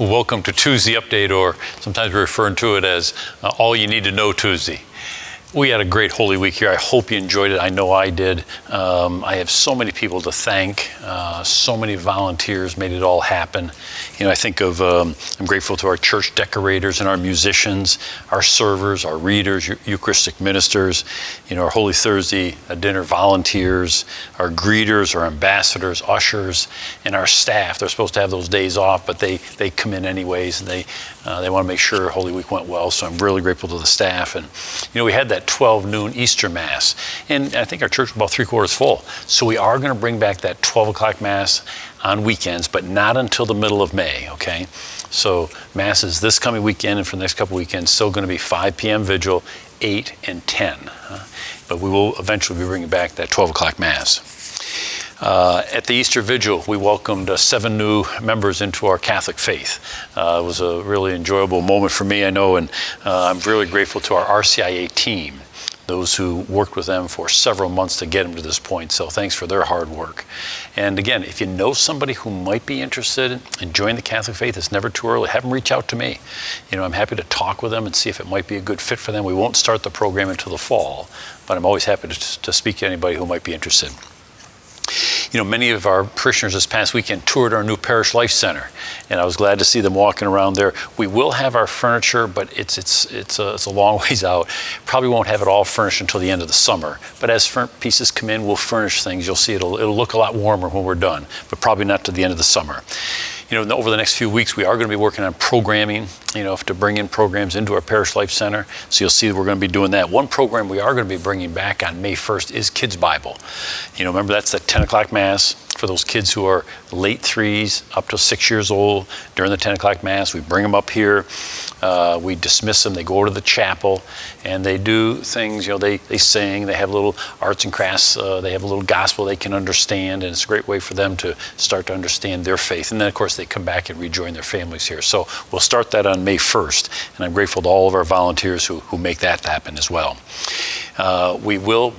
Welcome to Tuesday Update, or sometimes we're referring to it as All You Need to Know Tuesday. We had a great Holy Week here. I hope you enjoyed it. I know I did. I have so many people to thank. So many volunteers made it all happen. You know, I think of, I'm grateful to our church decorators and our musicians, our servers, our readers, Eucharistic ministers, you know, our Holy Thursday dinner volunteers, our greeters, our ambassadors, ushers, and our staff. They're supposed to have those days off, but they come in anyways, and they want to make sure Holy Week went well. So I'm really grateful to the staff. And, you know, we had that 12 noon Easter Mass, and I think our church was about 3/4 full. So we are going to bring back that 12 o'clock Mass on weekends, but not until the middle of May, okay? So Mass is this coming weekend, and for the next couple weekends, still going to be 5 p.m. vigil, 8 and 10. But we will eventually be bringing back that 12 o'clock Mass. At the Easter Vigil, we welcomed 7 new members into our Catholic faith. It was a really enjoyable moment for me, I know, and I'm really grateful to our RCIA team, those who worked with them for several months to get them to this point. So thanks for their hard work. And again, if you know somebody who might be interested in joining the Catholic faith, it's never too early. Have them reach out to me. You know, I'm happy to talk with them and see if it might be a good fit for them. We won't start the program until the fall, but I'm always happy to speak to anybody who might be interested. You know, many of our parishioners this past weekend toured our new Parish Life Center, and I was glad to see them walking around there. We will have our furniture, but it's a long ways out. Probably won't have it all furnished until the end of the summer. But as pieces come in, we'll furnish things. You'll see it'll look a lot warmer when we're done, but probably not to the end of the summer. You know, over the next few weeks, we are going to be working on programming, you know, to bring in programs into our Parish Life Center. So you'll see that we're going to be doing that. One program we are going to be bringing back on May 1st is Kids Bible. You know, remember that's the 10 o'clock Mass for those kids who are late 3s up to 6 years old. During the 10 o'clock Mass, we bring them up here. We dismiss them. They go to the chapel, and they do things. You know, they sing. They have little arts and crafts. They have a little gospel they can understand, and it's a great way for them to start to understand their faith. And then, of course, they come back and rejoin their families here. So we'll start that on May 1st, and I'm grateful to all of our volunteers who make that happen as well. We will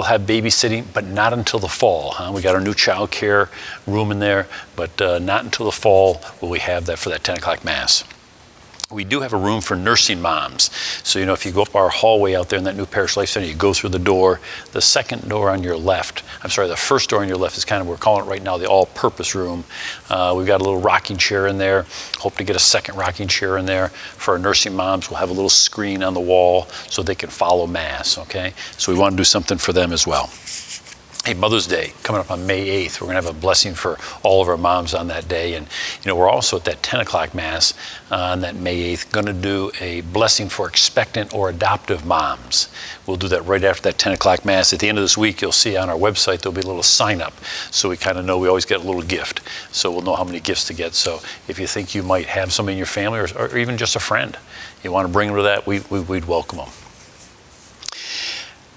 have babysitting, but not until the fall. We got our new child care room in there, but not until the fall will we have that for that 10 o'clock Mass. We do have a room for nursing moms. So, you know, if you go up our hallway out there in that new Parish Life Center, you go through the door. The second door on your left, the first door on your left is kind of, we're calling it right now, the all-purpose room. We've got a little rocking chair in there. Hope to get a second rocking chair in there. For our nursing moms, we'll have a little screen on the wall so they can follow Mass, okay? So we want to do something for them as well. Hey, Mother's Day coming up on May 8th. We're going to have a blessing for all of our moms on that day. And, you know, we're also at that 10 o'clock Mass on that May 8th going to do a blessing for expectant or adoptive moms. We'll do that right after that 10 o'clock Mass. At the end of this week, you'll see on our website there'll be a little sign up. So we kind of know we always get a little gift. So we'll know how many gifts to get. So if you think you might have somebody in your family or even just a friend, you want to bring them to that, we'd welcome them.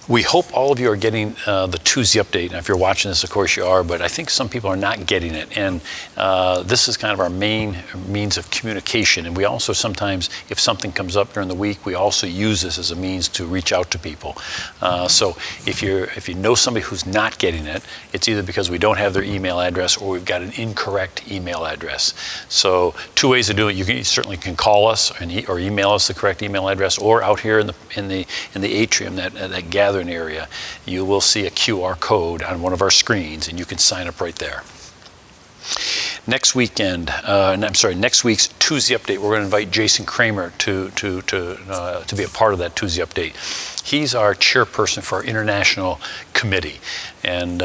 We hope all of you are getting the Tuesday Update. Now, if you're watching this, of course you are, but I think some people are not getting it. And this is kind of our main means of communication. And we also sometimes, if something comes up during the week, we also use this as a means to reach out to people. So if you know somebody who's not getting it, it's either because we don't have their email address or we've got an incorrect email address. So 2 ways to do it. You certainly can call us or email us the correct email address, or out here in the atrium, that gathering area, you will see a QR code on one of our screens, and you can sign up right there. Next week's Tuesday Update, we're going to invite Jason Kramer to be a part of that Tuesday Update. He's our chairperson for our international committee, and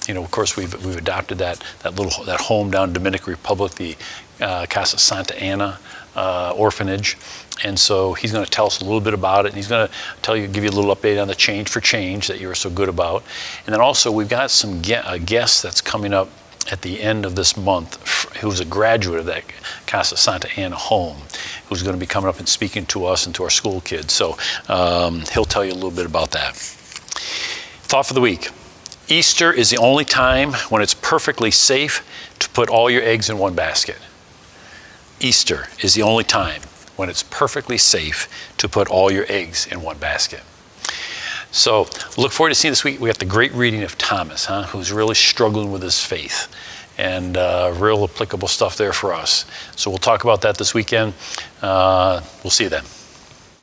you know, of course, we've adopted that home down in Dominican Republic, the Casa Santa Ana orphanage. And so he's going to tell us a little bit about it, and he's going to give you a little update on the Change for Change that you were so good about. And then also we've got some guests that's coming up at the end of this month, who's a graduate of that Casa Santa Ana home, who's going to be coming up and speaking to us and to our school kids. So he'll tell you a little bit about that. Thought for the week. Easter is the only time when it's perfectly safe to put all your eggs in one basket. Easter is the only time when it's perfectly safe to put all your eggs in one basket. So look forward to seeing this week. We got the great reading of Thomas, who's really struggling with his faith. and real applicable stuff there for us. So we'll talk about that this weekend. We'll see you then.